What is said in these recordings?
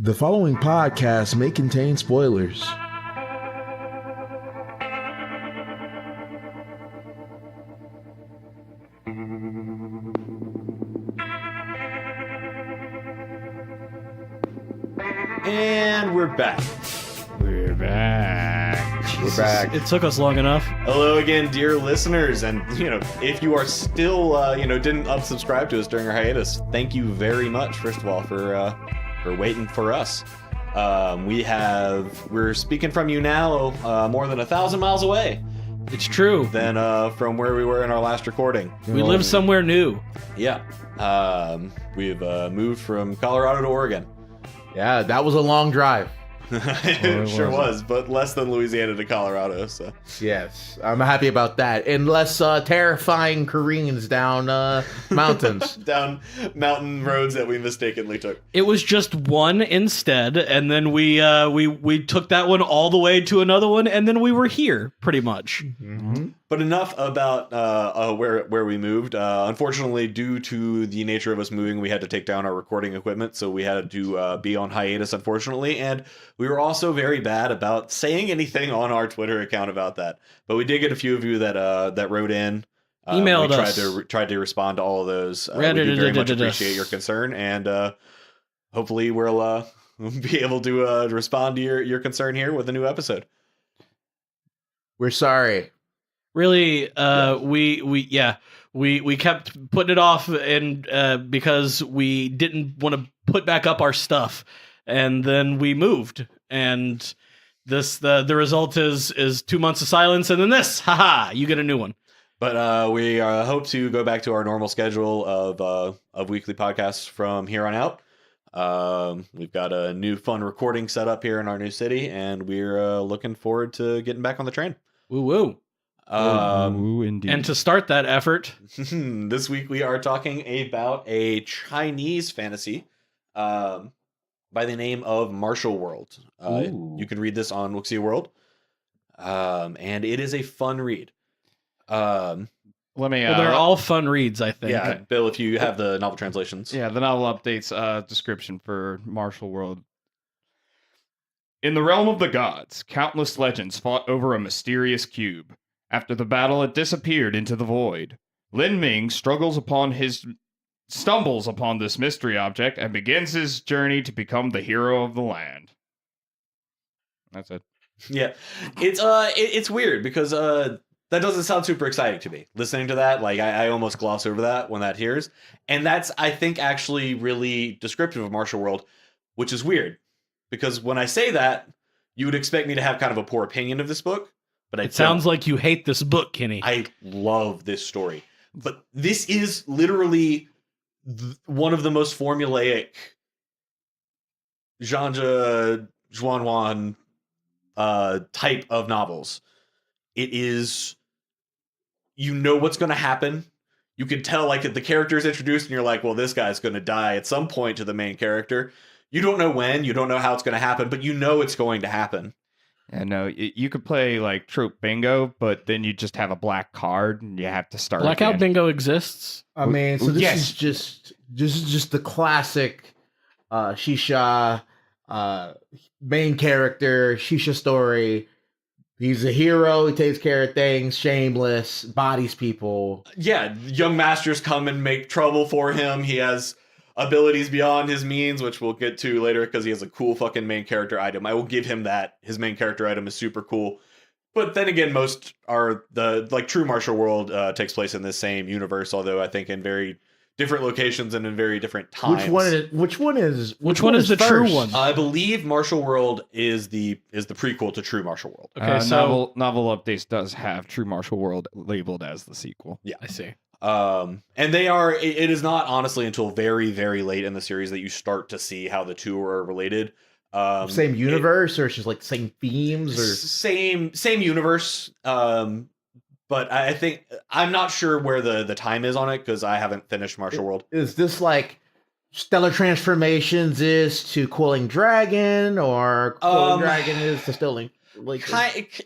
The following podcast may contain spoilers. And we're back. We're back. We're back. It took us long enough. Hello again, dear listeners, and if you are still didn't unsubscribe to us during our hiatus, thank you very much. First of all, for waiting for us. We're speaking from you now, more than 1,000 miles away It's true. than from where we were in our last recording. We live somewhere new. Yeah, we've moved from Colorado to Oregon. Yeah, that was a long drive. It sure was, but less than Louisiana to Colorado. So Yes, I'm happy about that. And less terrifying careens down mountains. down mountain roads that we mistakenly took. It was just one instead, and then we took that one all the way to another one, and then we were here pretty much. Mm-hmm. But enough about where we moved. Unfortunately, due to the nature of us moving, we had to take down our recording equipment, so we had to be on hiatus, unfortunately. And we were also very bad about saying anything on our Twitter account about that. But we did get a few of you that wrote in. Emailed us. Tried to respond to all of those. We do very much appreciate your concern, and hopefully we'll be able to respond to your concern here with a new episode. We're sorry. Really, we kept putting it off, and because we didn't want to put back up our stuff, and then we moved, and the result is 2 months of silence, and then this, haha, you get a new one. But we hope to go back to our normal schedule of weekly podcasts from here on out. We've got a new fun recording set up here in our new city, and we're looking forward to getting back on the train. Woo woo. Ooh, indeed. And to start that effort, This week we are talking about a Chinese fantasy by the name of Martial World. You can read this on Wuxia World, and it is a fun read. Let me. they're all fun reads, I think. Yeah, Bill, if you have the novel translations. Yeah, the novel updates description for Martial World. In the realm of the gods, countless legends fought over a mysterious cube. After the battle, it disappeared into the void. Lin Ming stumbles upon this mystery object and begins his journey to become the hero of the land. That's it. Yeah, it's weird because that doesn't sound super exciting to me. Listening to that, like I almost gloss over that when that hears, and that's I think actually really descriptive of Martial World, which is weird because when I say that, you would expect me to have kind of a poor opinion of this book, but It sounds like you hate this book, Kenny. I love this story, but this is literally one of the most formulaic Zhanja Zhuanwan type of novels. It is, you know what's going to happen. You can tell, like, the character is introduced and you're like, well, this guy's going to die at some point to the main character. You don't know when, you don't know how it's going to happen, but you know it's going to happen. Yeah, no, you could play like trope bingo, but then you just have a black card and you have to start Blackout again. Bingo exists. I mean, so this Yes. is just the classic Shisha main character, Shisha story. He's a hero, he takes care of things, shameless, bodies people. Yeah, young masters come and make trouble for him. He has abilities beyond his means, which we'll get to later because he has a cool fucking main character item. I will give him that. His main character item is super cool. But then again, most are true Martial World takes place in the same universe, although I think in very different locations and in very different times. Which one is the true first? one? I believe Martial World is the prequel to True Martial World. Okay, so novel updates does have True Martial World labeled as the sequel. Yeah. I see. And it is not honestly until very, very late in the series that you start to see how the two are related. Same universe, or it's just like same themes, or same universe. But I think I'm not sure where the time is on it because I haven't finished Martial World. is this like Stellar Transformations is to Cooling Dragon, or Cooling Dragon is to Stilling? Like,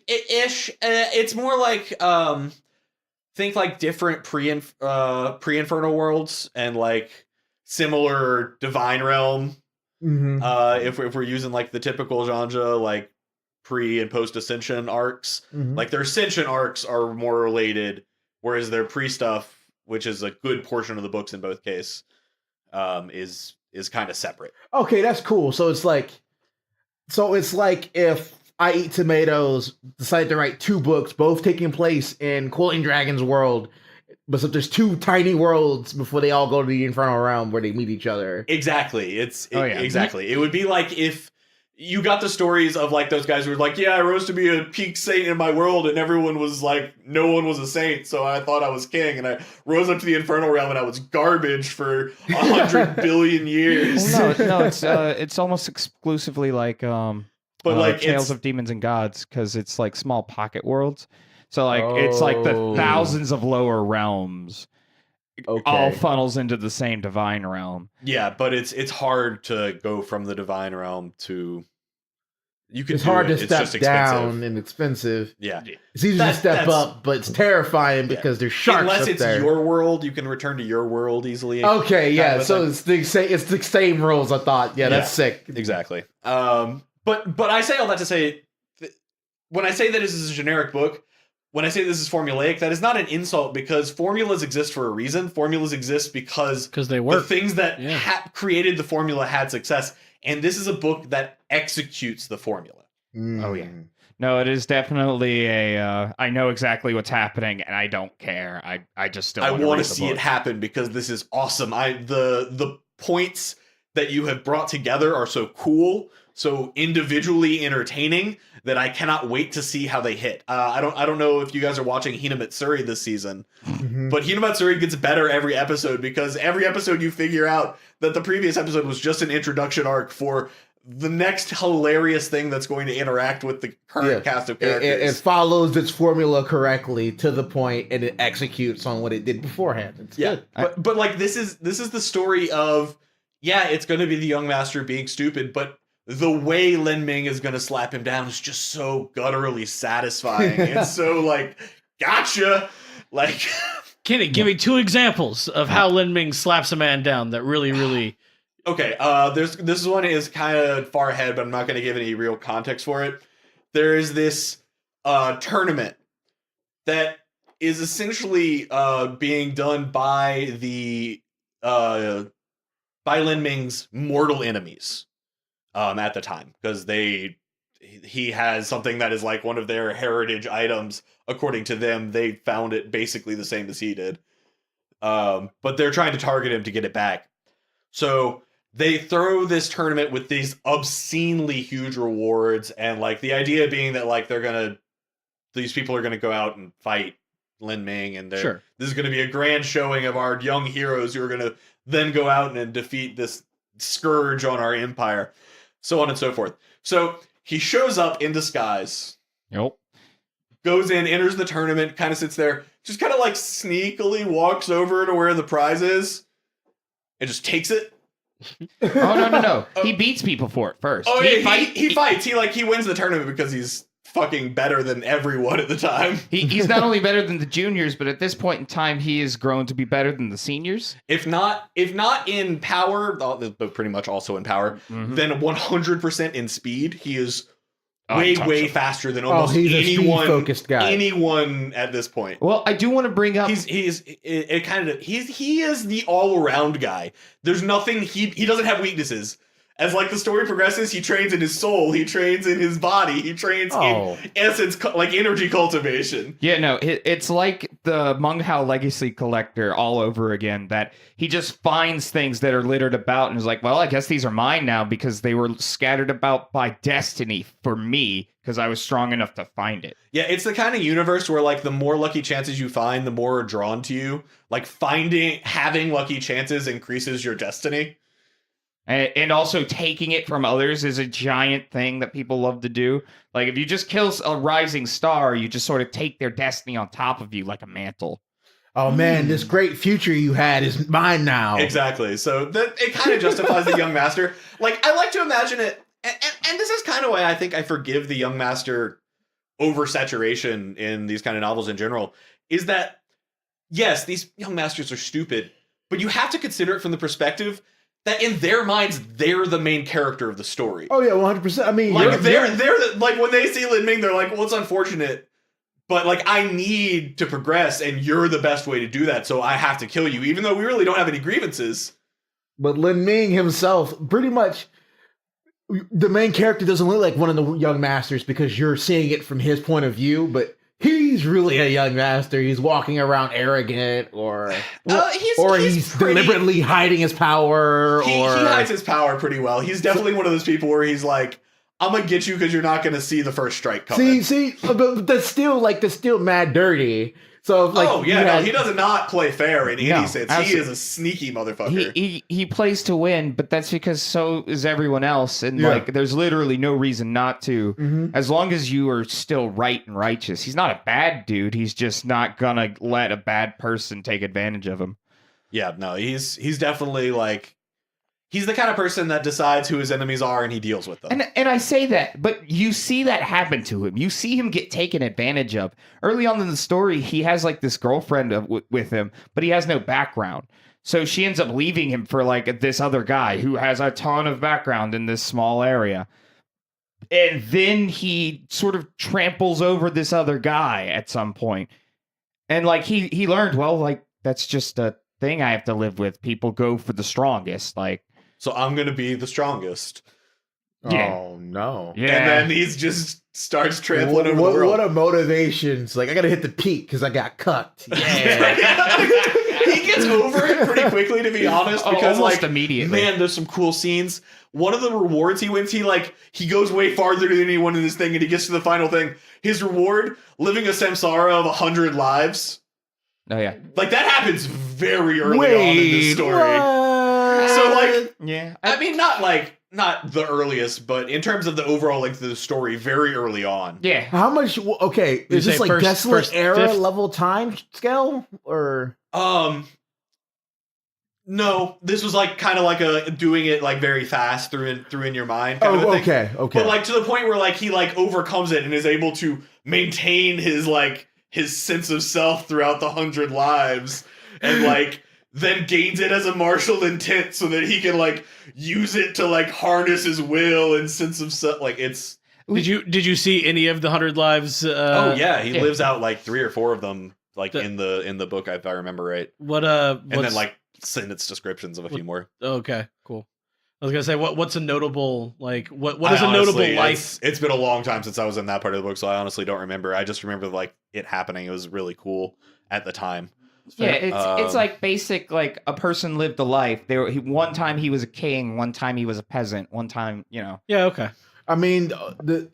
Ish. It's more like think like different pre-Infernal worlds and like similar Divine Realm If we're using like the typical genre, like pre and post Ascension arcs, like their Ascension arcs are more related, whereas their pre stuff, which is a good portion of the books in both cases, is kind of separate. Okay, that's cool. So it's like if I Eat Tomatoes decided to write 2 books, both taking place in Cooling Dragon's world, but so there's 2 tiny worlds before they all go to the Infernal Realm where they meet each other. Exactly. Exactly. It would be like if you got the stories of like those guys who were like, yeah, I rose to be a peak saint in my world, and everyone was like, no one was a saint, so I thought I was king, and I rose up to the Infernal Realm and I was garbage for 100 billion years. Well, no, it's almost exclusively like but like Tales of Demons and Gods, because it's like small pocket worlds. So like it's like the thousands of lower realms all funnels into the same divine realm. Yeah, but it's hard to go from the divine realm to it's hard to step down and expensive. Yeah. It's easy to step up, but it's terrifying because there's sharks unless it's there. Your world, you can return to your world easily. Okay, yeah. So it's the same rules, I thought. Yeah, that's sick. Exactly. But I say all that to say, when I say that this is a generic book, when I say this is formulaic, that is not an insult, because formulas exist for a reason. Formulas exist because they work. The things that created the formula had success. And this is a book that executes the formula. Oh, yeah. No, it is definitely I know exactly what's happening, and I don't care. I just still want to see it happen, because this is awesome. The points that you have brought together are so cool, so individually entertaining, that I cannot wait to see how they hit. I don't know if you guys are watching Hinamatsuri this season, but Hinamatsuri gets better every episode, because every episode you figure out that the previous episode was just an introduction arc for the next hilarious thing that's going to interact with the current cast of characters. It follows its formula correctly to the point, and it executes on what it did beforehand. It's good. But like this is the story of, it's going to be the young master being stupid, but the way Lin Ming is going to slap him down is just so gutturally satisfying. It's so like, gotcha. Like, Kenny, give me 2 examples of how Lin Ming slaps a man down that really. Okay, this one is kind of far ahead, but I'm not going to give any real context for it. There is this tournament that is essentially being done by by Lin Ming's mortal enemies at the time, because he has something that is like one of their heritage items. According to them, they found it basically the same as he did, but they're trying to target him to get it back. So they throw this tournament with these obscenely huge rewards, and like the idea being that like these people are gonna go out and fight Lin Ming, and this is gonna be a grand showing of our young heroes who are gonna then go out and defeat this scourge on our empire, so on and so forth. So he shows up in disguise. Yep. Goes in, enters the tournament, kind of sits there, just kind of like sneakily walks over to where the prize is, and just takes it. No. He beats people for it first. Oh, he fights. He wins the tournament because he's fucking better than everyone at the time. He's not only better than the juniors, but at this point in time, he has grown to be better than the seniors. If not in power, but pretty much also in power, then 100% in speed. He is way faster than almost anyone. Focused guy. Anyone at this point. Well, I do want to bring up. He is the all around guy. There's nothing he doesn't have weaknesses. As like the story progresses, he trains in his soul, he trains in his body, he trains in essence, like energy cultivation. Yeah, no, it's like the Meng Hao Legacy Collector all over again, that he just finds things that are littered about and is like, well, I guess these are mine now because they were scattered about by destiny for me because I was strong enough to find it. Yeah, it's the kind of universe where like the more lucky chances you find, the more are drawn to you. Like having lucky chances increases your destiny. And also taking it from others is a giant thing that people love to do. Like if you just kill a rising star, you just sort of take their destiny on top of you like a mantle. Oh man, this great future you had is mine now. Exactly. So it kind of justifies the young master. Like I like to imagine it, and this is kind of why I think I forgive the young master oversaturation in these kind of novels in general, is that yes, these young masters are stupid, but you have to consider it from the perspective that in their minds they're the main character of the story. Oh yeah, 100%. I mean, Like they're like when they see Lin Ming, they're like, well, it's unfortunate, but like I need to progress, and you're the best way to do that. So I have to kill you, even though we really don't have any grievances. But Lin Ming himself, pretty much, the main character doesn't look like one of the young masters because you're seeing it from his point of view, but he's really a young master. He's walking around arrogant, or he's pretty, deliberately hiding his power. He hides his power pretty well. He's definitely one of those people where he's like, I'm gonna get you because you're not gonna see the first strike coming. See, but that's still mad dirty. So like, he does not play fair in any sense. Absolutely. He is a sneaky motherfucker. He plays to win, but that's because so is everyone else, and like there's literally no reason not to. Mm-hmm. As long as you are still right and righteous. He's not a bad dude. He's just not gonna let a bad person take advantage of him. Yeah, no, he's definitely like. He's the kind of person that decides who his enemies are and he deals with them. And I say that, but you see that happen to him. You see him get taken advantage of. Early on in the story, he has like this girlfriend with him, but he has no background. So she ends up leaving him for like this other guy who has a ton of background in this small area. And then he sort of tramples over this other guy at some point. And like he learned, well, like that's just a thing I have to live with. People go for the strongest, like. So I'm going to be the strongest. Yeah. Oh, no. Yeah. And then he's just starts trampling over the world. What a motivation. It's like, I got to hit the peak because I got cut. Yeah. He gets over it pretty quickly, to be honest, because almost like, immediately. Man, there's some cool scenes. One of the rewards he wins, he goes way farther than anyone in this thing, and he gets to the final thing. His reward, living a samsara of 100 lives. Oh, yeah. Like, that happens very early on in this story. What? So, like, yeah, I mean, not the earliest, but in terms of the overall length of the story, very early on. Yeah. How much? Okay, is this like Desolate Era level time scale, or? No, this was like kind of like a doing it like very fast through in your mind kind of a thing. Okay. But like to the point where like he like overcomes it and is able to maintain his sense of self throughout the 100 lives, and like. Then gains it as a martial intent so that he can like use it to like harness his will and sense of self. Like it's. Did you see any of the 100 lives? He lives out like 3 or 4 of them, like in the book, if I remember right. And then like sentence descriptions of a few more. Okay, cool. I was gonna say what's a notable like what is a notable life? It's been a long time since I was in that part of the book, so I honestly don't remember. I just remember like it happening. It was really cool at the time. Yeah, it's like basic, like a person lived a life. One time he was a king, one time he was a peasant, one time, Yeah, okay. I mean, the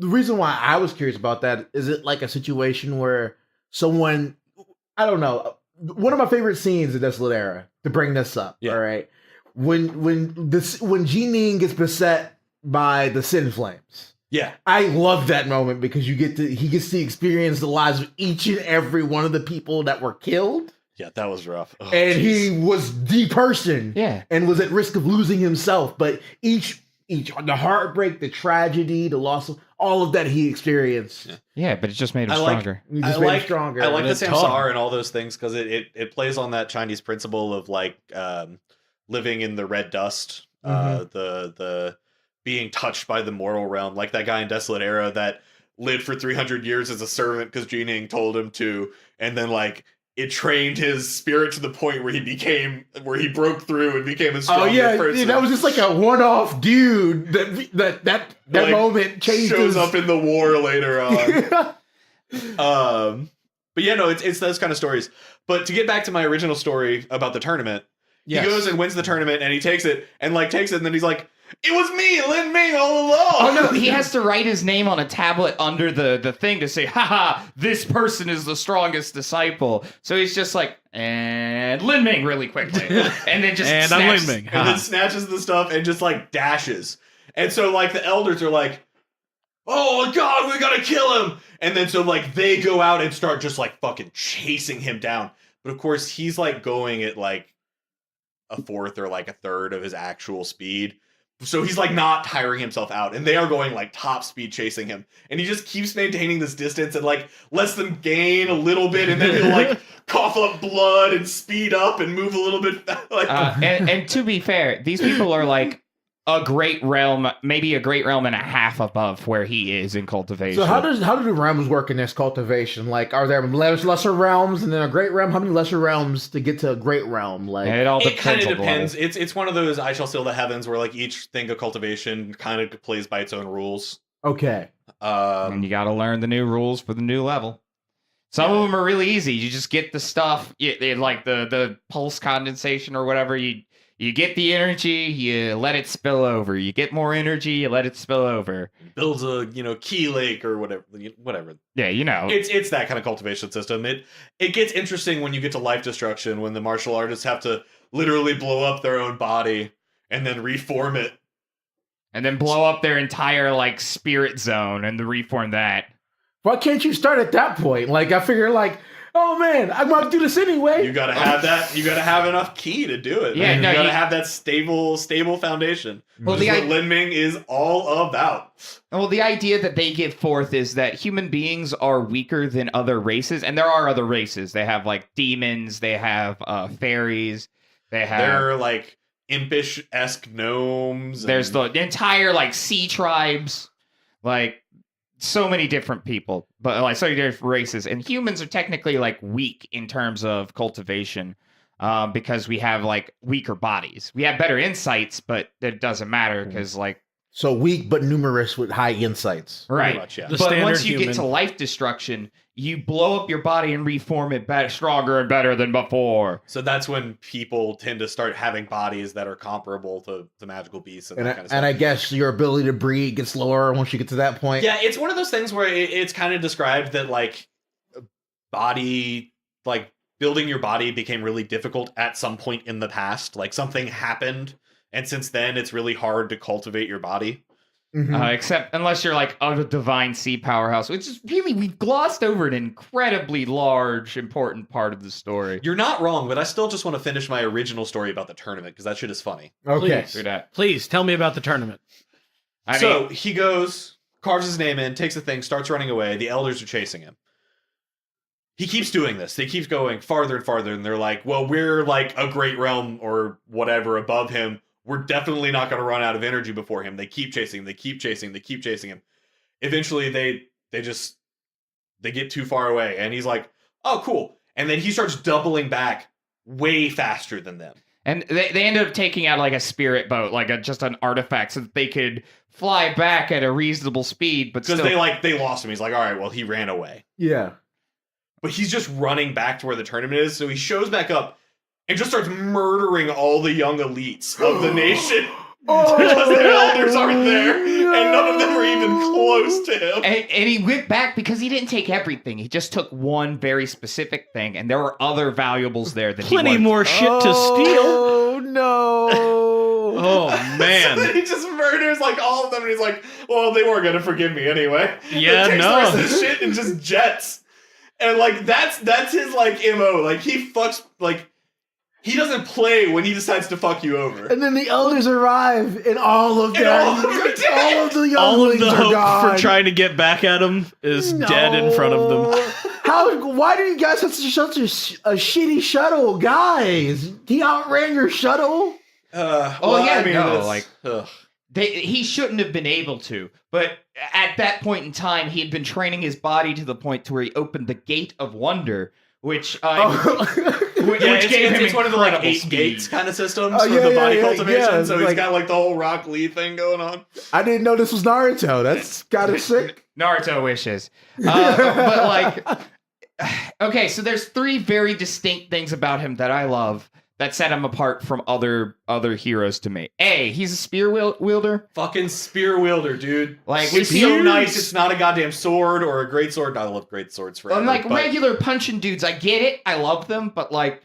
reason why I was curious about that, is it like a situation where someone, I don't know, one of my favorite scenes in Desolate Era, to bring this up, all right? When Jining gets beset by the Sin Flames. Yeah, I love that moment because he gets to experience the lives of each and every one of the people that were killed. Yeah, that was rough. Oh, and he was the person. Yeah, and was at risk of losing himself. But each the heartbreak, the tragedy, the loss of all of that he experienced. Yeah, but it just made him stronger. I like the samsara and all those things because it plays on that Chinese principle of like living in the red dust. The being touched by the moral realm, like that guy in Desolate Era that lived for 300 years as a servant because Jining told him to, and then like it trained his spirit to the point where he broke through and became a stronger person. That was just like a one-off dude that like, moment changed. Shows up in the war later on. But yeah, no, it's those kind of stories. But to get back to my original story about the tournament, he goes and wins the tournament and he takes it and then he's like, it was me, Lin Ming, all along. Oh no, he has to write his name on a tablet under the thing to say, haha, this person is the strongest disciple. So he's just like, and Lin Ming really quickly. And then just and I'm Lin Ming. And then snatches the stuff and just like dashes. And so like the elders are like, oh God, we gotta kill him. And then so like they go out and start just like fucking chasing him down. But of course he's like going at like a fourth or like a third of his actual speed. So he's like not tiring himself out, and they are going like top speed chasing him, and he just keeps maintaining this distance and like lets them gain a little bit, and then he'll like cough up blood and speed up and move a little bit. Like, and to be fair, these people are like a great realm, maybe a great realm and a half above where he is in cultivation. So how do the realms work in this cultivation? Like, are there lesser realms and then a great realm? How many lesser realms to get to a great realm? Like, it all it kind depends. of depends. It's one of those I shall seal the heavens where like each thing of cultivation kind of plays by its own rules. okay, And you got to learn the new rules for the new level. Some of them are really easy. You just get the stuff, like the pulse condensation or whatever. You get the energy, you let it spill over. You get more energy, you let it spill over. Builds a key lake or whatever. Yeah, It's that kind of cultivation system. It gets interesting when you get to life destruction, when the martial artists have to literally blow up their own body and then reform it. And then blow up their entire like spirit zone and to reform that. why can't you start at that point? Like, I figure, like, oh man, I'm going to do this anyway. You gotta have that. You gotta have enough ki to do it. Yeah, man. no, you gotta you- have that stable foundation. Well, Which is the what Lin Ming is all about. Well, the idea that they give forth is that human beings are weaker than other races, and there are other races. They have like demons, they have fairies, They're like impish-esque gnomes. there's and- the entire like sea tribes, like so many different people, but like so many different races. And humans are technically like weak in terms of cultivation, because we have like weaker bodies. We have better insights, but it doesn't matter because like So weak but numerous with high insights. pretty right. much, yeah. The But standard once you human. get to life destruction, you blow up your body and reform it better, stronger and better than before. So that's when people tend to start having bodies that are comparable to magical beasts and, And, that I, kind of stuff. and I guess your ability to breed gets lower once you get to that point. Yeah, it's one of those things where it's kind of described that like body, like building your body became really difficult at some point in the past. Like something happened, and since then it's really hard to cultivate your body. Mhm. Except unless you're like a divine sea powerhouse, which is really, we've glossed over an incredibly large, important part of the story. You're not wrong, but I still just want to finish my original story about the tournament because that shit is funny. Okay. Please. Do that. Please tell me about the tournament. So he goes, carves his name in, takes the thing, starts running away. The elders are chasing him. He keeps doing this. They keep going farther and farther, and they're like, well, we're like a great realm or whatever above him. We're definitely not going to run out of energy before him. They keep chasing him. They keep chasing him. They keep chasing him. Eventually, they get too far away, and he's like, oh, cool. And then he starts doubling back way faster than them. And they ended up taking out like a spirit boat, like just an artifact, so that they could fly back at a reasonable speed, but Because still. they lost him. He's like, all right, well, he ran away. Yeah. But he's just running back to where the tournament is, so he shows back up and just starts murdering all the young elites of the nation because their elders aren't there, and none of them are even close to him. And he went back because he didn't take everything. He just took one very specific thing, and there were other valuables there that Plenty he wanted. more shit to steal. Oh no! Oh So man. then he just murders like all of them, and he's like, well, they weren't gonna forgive me anyway. Yeah, Takes no. the rest of the shit and just jets. And like that's his like MO. Like he fucks like he doesn't play when he decides to fuck you over. And then the elders arrive, and all of them, And all of them are dead. all of the All of younglings the are hope gone. for trying to get back at him is dead in front of them. How? Why do you guys have such a shitty shuttle, guys? He outran your shuttle. Ugh. He shouldn't have been able to, but at that point in time, he had been training his body to the point to where he opened the Gate of Wonder, which which Yeah, gave him it's one of the like incredible 8 speed. gates kind of systems Oh, for yeah, the body yeah, cultivation. yeah, So he's like- got like the whole Rock Lee thing going on. I didn't know this was Naruto. That's kind of sick. Naruto wishes. But like, okay, so there's 3 very distinct things about him that I love that set him apart from other heroes to me. A, he's a spear wielder. Fucking spear wielder, dude. Like, we It's see so him- nice. It's not a goddamn sword or a great sword. I love great swords forever. Unlike but regular punching dudes, I get it. I love them, but like,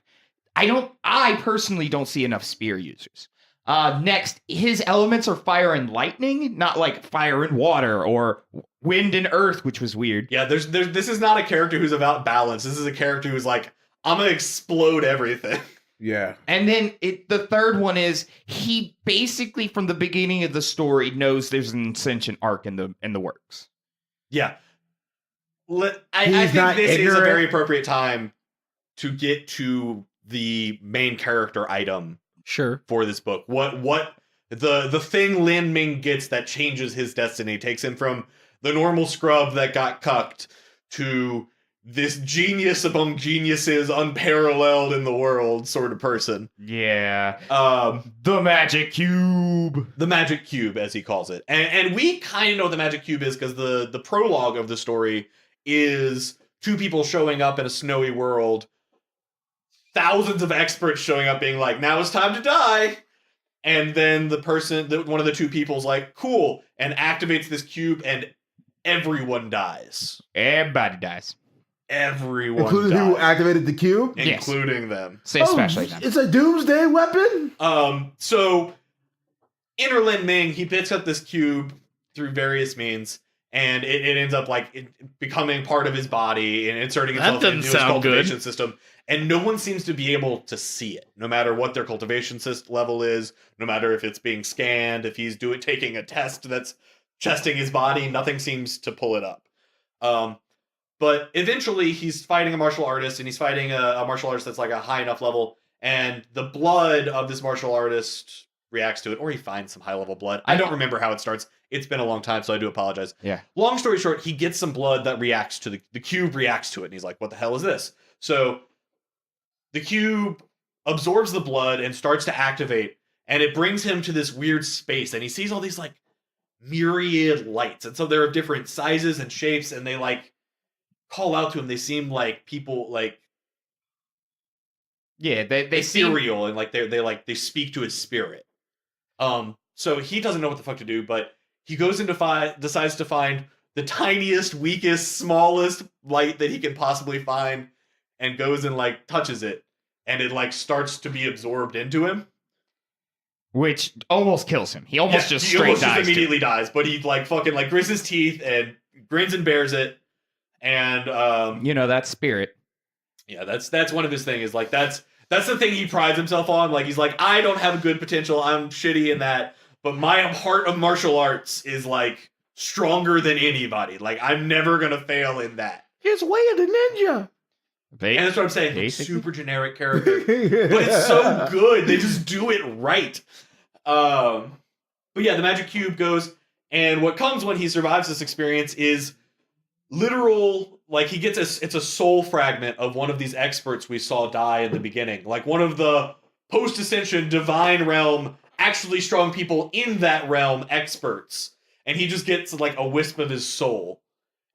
I personally don't see enough spear users. Next, his elements are fire and lightning, not like fire and water or wind and earth, which was weird. yeah, this is not a character who's about balance. This is a character who's like, I'm gonna explode everything. Yeah. And then the third one is he basically from the beginning of the story knows there's an ascension arc in the works. Yeah. I He's think not this is a ignorant. very appropriate time to get to the main character item Sure. for this book. What the thing Lin Ming gets that changes his destiny, takes him from the normal scrub that got cucked to this genius among geniuses, unparalleled in the world sort of person. Yeah. The magic cube. The magic cube, as he calls it. And we kind of know what the magic cube is because the prologue of the story is two people showing up in a snowy world, thousands of experts showing up being like, now it's time to die. And then one of the two people's like, cool, and activates this cube and everyone dies. Everybody dies. Everyone Including dies. who activated the cube? Yes. Including them. Especially them. It's a doomsday weapon? So Inner Lin Ming, he picks up this cube through various means, and it ends up becoming part of his body and inserting itself into his cultivation system. And no one seems to be able to see it, no matter what their cultivation level is, no matter if it's being scanned, if he's taking a test that's testing his body, nothing seems to pull it up. But eventually he's fighting a martial artist, and he's fighting a martial artist that's like a high enough level, and the blood of this martial artist reacts to it, or he finds some high level blood. I don't remember how it starts. It's been a long time, so I do apologize. Yeah. Long story short, he gets some blood that reacts to the cube reacts to it, and he's like, what the hell is this? So the cube absorbs the blood and starts to activate, and it brings him to this weird space, and he sees all these like myriad lights, and so they're of different sizes and shapes, and they like call out to him. They seem like people like they ethereal, and like they speak to his spirit. So he doesn't know what the fuck to do, but he goes into decides to find the tiniest, weakest, smallest light that he can possibly find, and goes and like touches it, and it like starts to be absorbed into him, which almost kills him. He almost just immediately dies, but he like fucking like grits his teeth and grins and bears it, and that spirit. Yeah, that's one of his things. Is like that's the thing he prides himself on. Like he's like, I don't have a good potential. I'm shitty in that, but my heart of martial arts is like stronger than anybody. Like I'm never gonna fail in that. His way of the ninja. And that's what I'm saying. Like, super generic character, but it's so good. They just do it right. But yeah, the magic cube goes, and what comes when he survives this experience is literal. Like he gets it's a soul fragment of one of these experts we saw die in the beginning. Like one of the post-ascension divine realm, actually strong people in that realm experts, and he just gets like a wisp of his soul.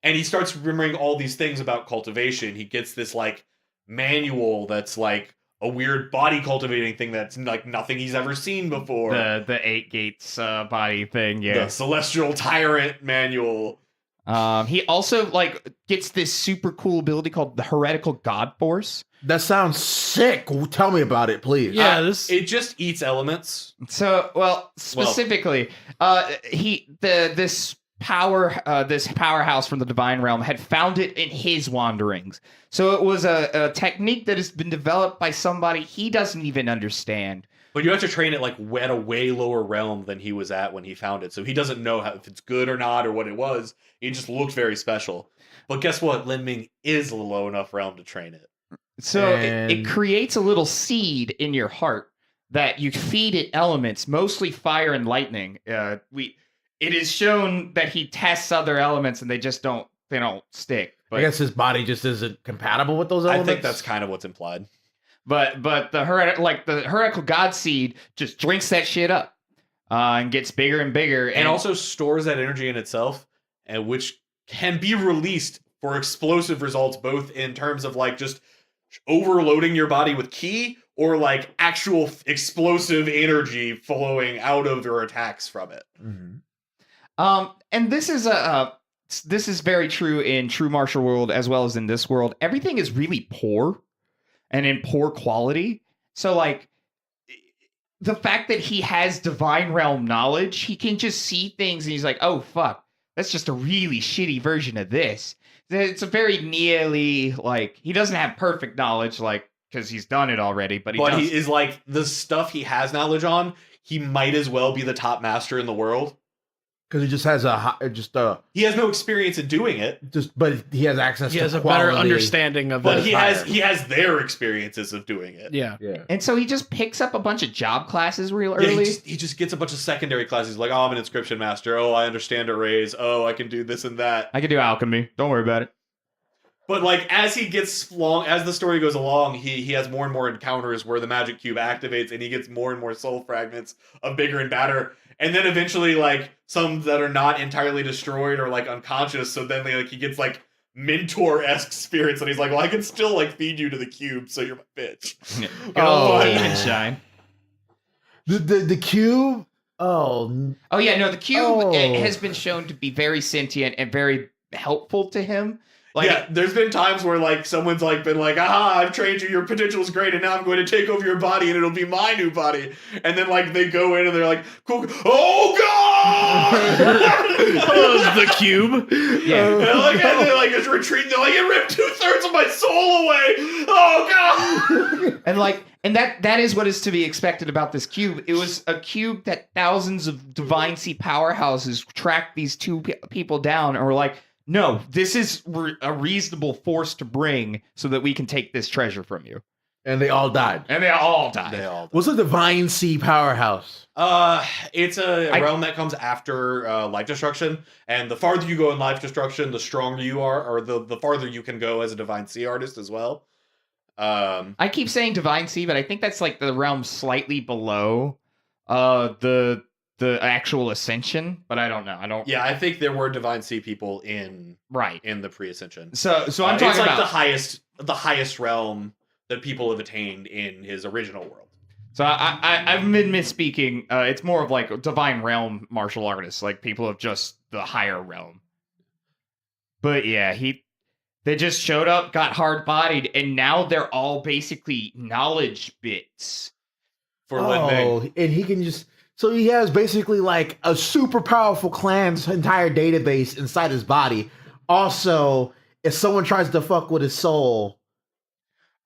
And he starts remembering all these things about cultivation. He gets this like manual that's like a weird body cultivating thing that's like nothing he's ever seen before. The 8 gates body thing, yeah. The Celestial Tyrant manual. He also like gets this super cool ability called the Heretical God Force. That sounds sick. Tell me about it, please. Yeah, it just eats elements. So, specifically, this powerhouse from the divine realm had found it in his wanderings. So it was a technique that has been developed by somebody he doesn't even understand. But you have to train it like at a way lower realm than he was at when he found it. So he doesn't know if it's good or not or what it was. It just looked very special. But guess what? Lin Ming is a low enough realm to train it. So it creates a little seed in your heart that you feed it elements, mostly fire and lightning. It is shown that he tests other elements and they don't stick. But I guess his body just isn't compatible with those elements. I think that's kind of what's implied. But the heretical god seed just drinks that shit up and gets bigger and bigger, and also stores that energy in itself, and which can be released for explosive results, both in terms of like just overloading your body with ki, or like actual explosive energy flowing out of your attacks from it. Mm-hmm. And this is very true in True Martial World as well as in this world. Everything is really poor and in poor quality. So like the fact that he has divine realm knowledge, he can just see things and he's like, oh fuck, that's just a really shitty version of this. It's a very nearly like he doesn't have perfect knowledge like because he's done it already. But he is like the stuff he has knowledge on. He might as well be the top master in the world because he just has he has no experience in doing it. But he has access. He to has a quality. better understanding of But it. he has their experiences of doing it. Yeah. And so he just picks up a bunch of job classes real Yeah, early. he just gets a bunch of secondary classes like, oh, I'm an inscription master. Oh, I understand arrays. Oh, I can do this and that. I can do alchemy. Don't worry about it. But like as the story goes along, he has more and more encounters where the magic cube activates and he gets more and more soul fragments of bigger and badder. And then eventually like some that are not entirely destroyed or like unconscious. So then he gets like mentor-esque spirits and he's like, well, I can still like feed you to the cube, so you're my bitch. Demon shine. The cube. Oh yeah, no, the cube has been shown to be very sentient and very helpful to him. Like, yeah, there's been times where like someone's like been like, aha, I've trained you, your potential is great, and now I'm going to take over your body and it'll be my new body. And then like they go in and they're like, cool, oh god! The cube. Yeah. And they're like it's retreating, they're like, it ripped 2/3 of my soul away! Oh god! and that is what is to be expected about this cube. It was a cube that thousands of Divine Sea powerhouses tracked these two people down and were like, no, this is a reasonable force to bring so that we can take this treasure from you. And they all died. And they all died. What's a Divine Sea powerhouse? It's a realm that comes after life destruction, and the farther you go in life destruction, the stronger you are, or the farther you can go as a Divine Sea artist as well. I keep saying Divine Sea, but I think that's like the realm slightly below the actual Ascension, but I don't know. Yeah, I think there were Divine Sea people in the pre-Ascension. So I'm talking it's like about the highest realm that people have attained in his original world. So I've been misspeaking. It's more of like divine realm martial artists, like people of just the higher realm. But yeah, they just showed up, got hard bodied, and now they're all basically knowledge bits For Lin Ming. And he can just. So he has basically like a super powerful clan's entire database inside his body. Also, if someone tries to fuck with his soul,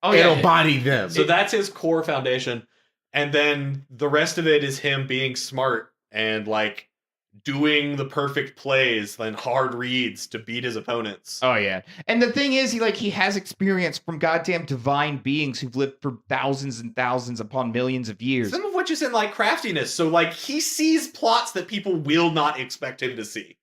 it'll body them. So that's his core foundation. And then the rest of it is him being smart and like doing the perfect plays and hard reads to beat his opponents. Oh yeah. And the thing is, he has experience from goddamn divine beings who've lived for thousands and thousands upon millions of years. Some of which is in like craftiness. So like he sees plots that people will not expect him to see.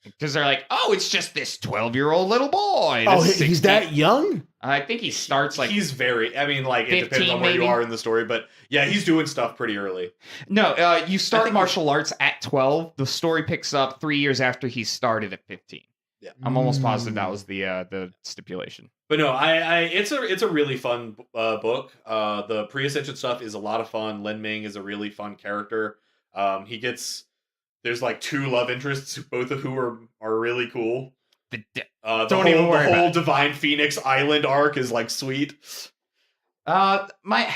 Because they're like, oh, it's just this 12-year-old little boy. Oh, he's that young? I think he starts like... He's very... I mean, like, it 15, depends on where maybe? you are in the story, but yeah, he's doing stuff pretty early. No, you start martial arts at 12. The story picks up 3 years after he started at 15. Yeah. I'm almost positive that was the stipulation. But no, it's a really fun book. The pre-ascension stuff is a lot of fun. Lin Ming is a really fun character. There's like 2 love interests, both of who are really cool. Don't even worry the whole about it. Divine Phoenix Island arc is like sweet. My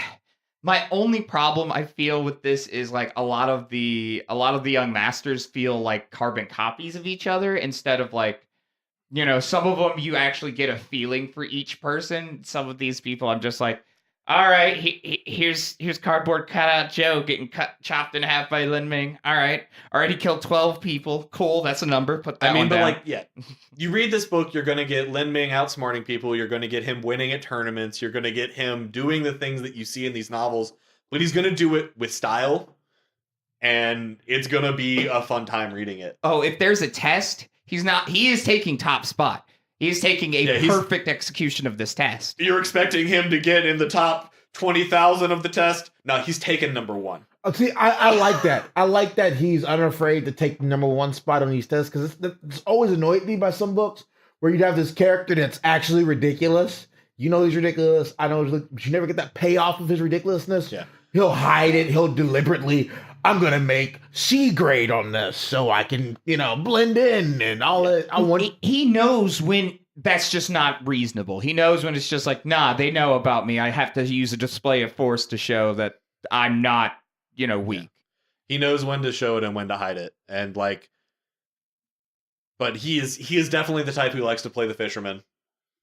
only problem I feel with this is like a lot of the young masters feel like carbon copies of each other instead of like, some of them you actually get a feeling for each person. Some of these people I'm just like, all right, here's cardboard cutout Joe getting chopped in half by Lin Ming. All right, already killed 12 people. Cool, that's a number. Put that one down. You read this book, you're going to get Lin Ming outsmarting people. You're going to get him winning at tournaments. You're going to get him doing the things that you see in these novels, but he's going to do it with style, and it's going to be a fun time reading it. Oh, if there's a test, he is taking top spot. He's taking a perfect execution of this test. You're expecting him to get in the top 20,000 of the test? No, he's taken number 1. See, I like that. I like that he's unafraid to take the number 1 spot on these tests, because it's always annoyed me by some books where you'd have this character that's actually ridiculous. You know he's ridiculous. I know, but you never get that payoff of his ridiculousness. Yeah. He'll hide it. He'll deliberately, I'm going to make C grade on this so I can, blend in and all that. He knows when that's just not reasonable. He knows when it's just like, nah, they know about me. I have to use a display of force to show that I'm not, weak. Yeah. He knows when to show it and when to hide it. And but he is definitely the type who likes to play the fisherman.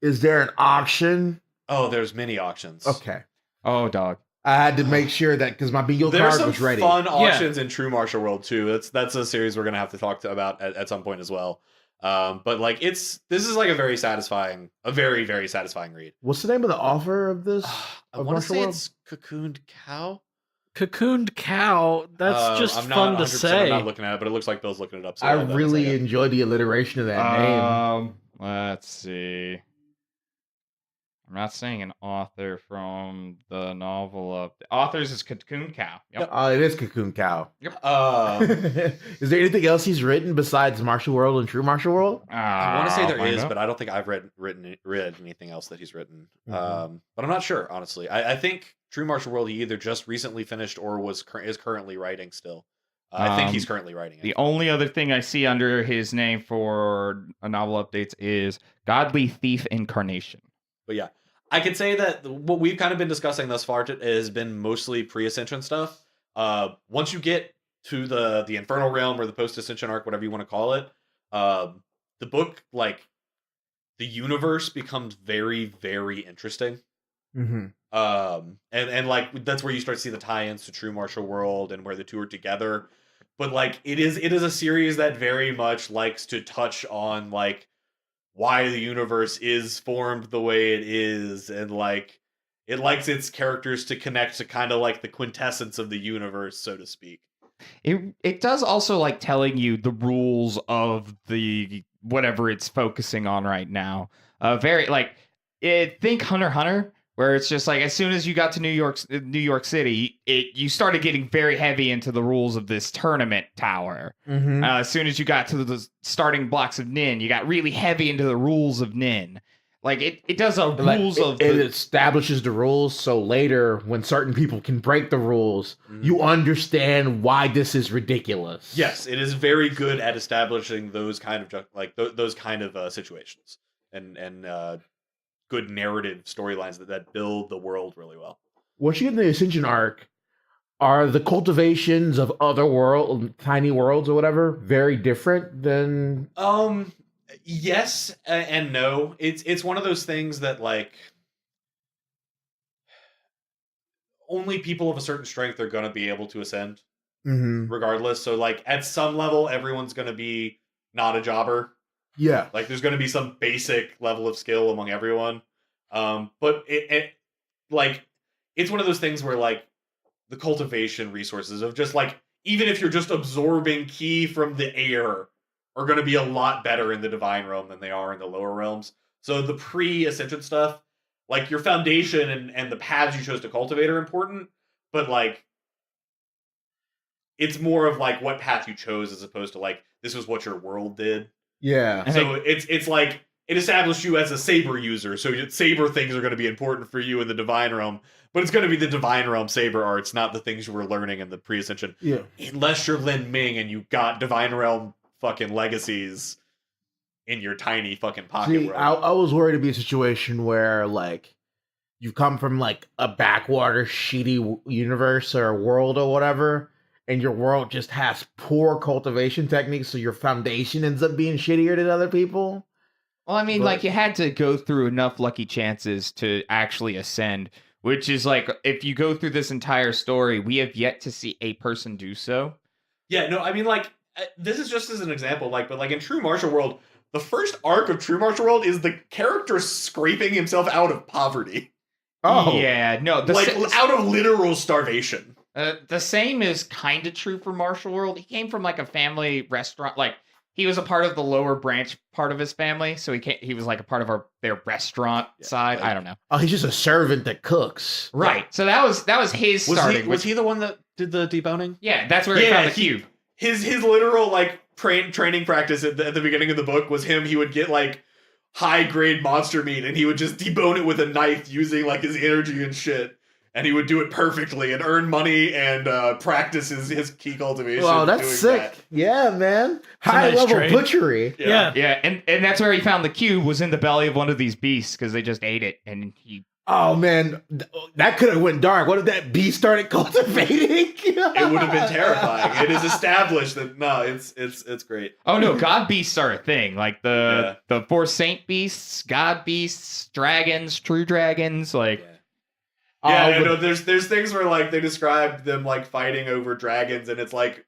Is there an auction Oh, there's mini auctions. Okay. Oh, dog. I had to make sure that because my bingo There's card some was ready. fun auctions in True Martial World too. That's a series we're gonna have to talk about at some point as well. But like this is like a very very satisfying read. What's the name of the author of this? I Of want to Martial say World? it's Cocooned Cow. Cocooned Cow. That's just I'm fun not to 100%, say. I'm not looking at it, but it looks like Bill's looking it up. So I I'll let it really say it. enjoyed the alliteration of that name. Let's see. I'm not seeing an author from the novel of the authors is Cocoon Cow. Yep. It is Cocoon Cow. Is Is there anything else he's written besides Martial World and True Martial World? I want to say there is, but but I don't think I've read anything else that he's written. Mhm. But I'm not sure, honestly. I think True Martial World he either just recently finished or is currently writing still. I think he's currently writing it. the only other thing I see under his name for a novel updates is Godly Thief Incarnation. But yeah, I could say that what we've kind of been discussing thus far has been mostly pre-Ascension stuff. Once you get to the Infernal Realm or the post-Ascension arc, whatever you want to call it, the book, like, the universe becomes very, very interesting. Mm-hmm. And like that's where you start to see the tie-ins to True Martial World and where the two are together. But like it is a series that very much likes to touch on like why the universe is formed the way it is, and like it likes its characters to connect to kind of like the quintessence of the universe, so to speak. It does also like telling you the rules of the whatever it's focusing on right now. Very like think Hunter x Hunter, where it's just like as soon as you got to New York City, you started getting very heavy into the rules of this tournament tower. Mm-hmm. As soon as you got to the starting blocks of Nin, you got really heavy into the rules of Nin. Like it does a rules of it establishes the rules, so later when certain people can break the rules, you understand why this is ridiculous. Yes, it is very good at establishing those kind of those kind of situations and good narrative storylines that build the world really well. Once you get in the Ascension arc, are the cultivations of other tiny worlds or whatever, very different than? Yes and no. It's one of those things that like only people of a certain strength are going to be able to ascend, regardless. So like at some level, everyone's going to be not a jobber. Yeah, like there's going to be some basic level of skill among everyone. But it like it's one of those things where like the cultivation resources of just like even if you're just absorbing ki from the air are going to be a lot better in the divine realm than they are in the lower realms. So the pre-ascension stuff, like your foundation and the paths you chose to cultivate are important, but like it's more of like what path you chose as opposed to like this was what your world did. yeah. So it's like it established you as a saber user, so saber things are going to be important for you in the divine realm, but it's going to be the divine realm saber arts, not the things you were learning in the pre-ascension. Yeah. Unless you're Lin Ming and you got divine realm fucking legacies in your tiny fucking pocket. See, I was worried it'd be a situation where like you come from like a backwater shitty universe or world or whatever, and your world just has poor cultivation techniques, so your foundation ends up being shittier than other people. Well, I mean, like you had to go through enough lucky chances to actually ascend, which is like if you go through this entire story, we have yet to see a person do so. Yeah, no, I mean, like this is just as an example, like, but like in True Martial World, the first arc of True Martial World is the character scraping himself out of poverty. Oh, yeah, no, Like out of literal starvation. The same is kind of true for Martial World. He came from like a family restaurant, like he was a part of the lower branch part of his family, so he was like a part of their restaurant side. like- I don't know. Oh, he's just a servant that cooks. Right. So that was his starting. Was he the one that did the deboning? Yeah, that's where he found the cube. His literal like training practice at the beginning of the book was him. He would get like high grade monster meat and he would just debone it with a knife using like his energy and shit. And he would do it perfectly and earn money and practice his key cultivation. Wow, that's doing sick. that. Yeah, man. High nice level trade. butchery. Yeah. Yeah, and that's where he found the cube was in the belly of one of these beasts because they just ate it and he Oh man, that could have went dark. What if that bee started cultivating? It would have been terrifying. It is established that no, it's great. Oh no, god beasts are a thing. Like the four saint beasts, god beasts, dragons, true dragons. Like I know. There's things where like they describe them like fighting over dragons, and it's like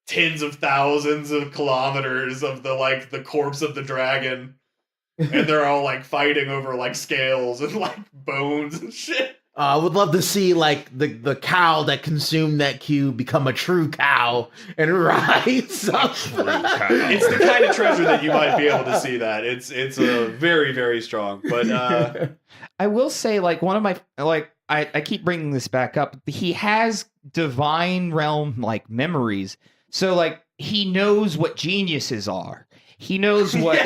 tens of thousands of kilometers of the corpse of the dragon. And they're all like fighting over like scales and like bones and shit. I would love to see like the cow that consumed that cube become a true cow and rise up. It's the kind of treasure that you might be able to see that. It's a very, very strong. But I will say, like, one of my I keep bringing this back up. He has divine realm like memories, so like he knows what geniuses are. He knows what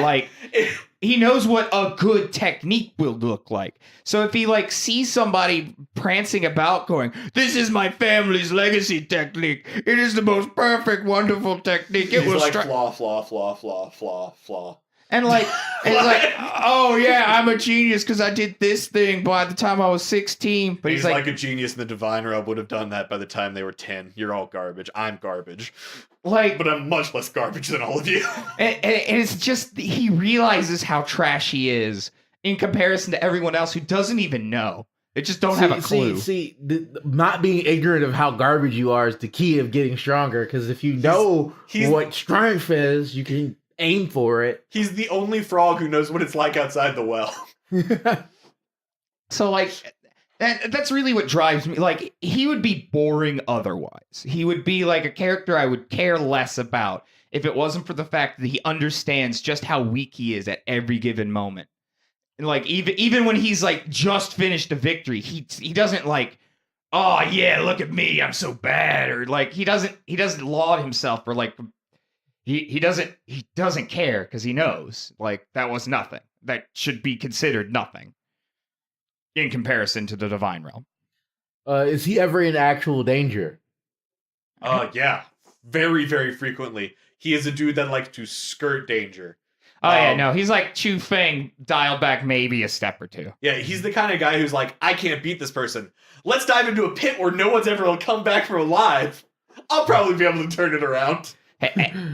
he knows what a good technique will look like. So if he like sees somebody prancing about going, "This is my family's legacy technique. It is the most perfect, wonderful technique. It will like flaw. And like, oh yeah, I'm a genius because I did this thing by the time I was 16. But he's like a genius in the divine realm would have done that by the time they were 10. You're all garbage. I'm garbage. Like, but I'm much less garbage than all of you. and it's just he realizes how trash he is in comparison to everyone else who doesn't even know. They just don't have a clue. Not being ignorant of how garbage you are is the key of getting stronger. Because if you know what strength is, you can aim for it. He's the only frog who knows what it's like outside the well. So like that's really what drives me. Like he would be boring otherwise. He would be like a character I would care less about if it wasn't for the fact that he understands just how weak he is at every given moment. And like even when he's like just finished a victory, he doesn't like, oh yeah, look at me, I'm so bad, or like he doesn't laud himself, or like he doesn't care because he knows like that was nothing. That should be considered nothing in comparison to the divine realm. Is he ever in actual danger? Yeah, very, very frequently. He is a dude that likes to skirt danger. Oh yeah, no, he's like Chu Feng dialed back maybe a step or two. Yeah, he's the kind of guy who's like, I can't beat this person. Let's dive into a pit where no one's ever come back from alive. I'll probably be able to turn it around.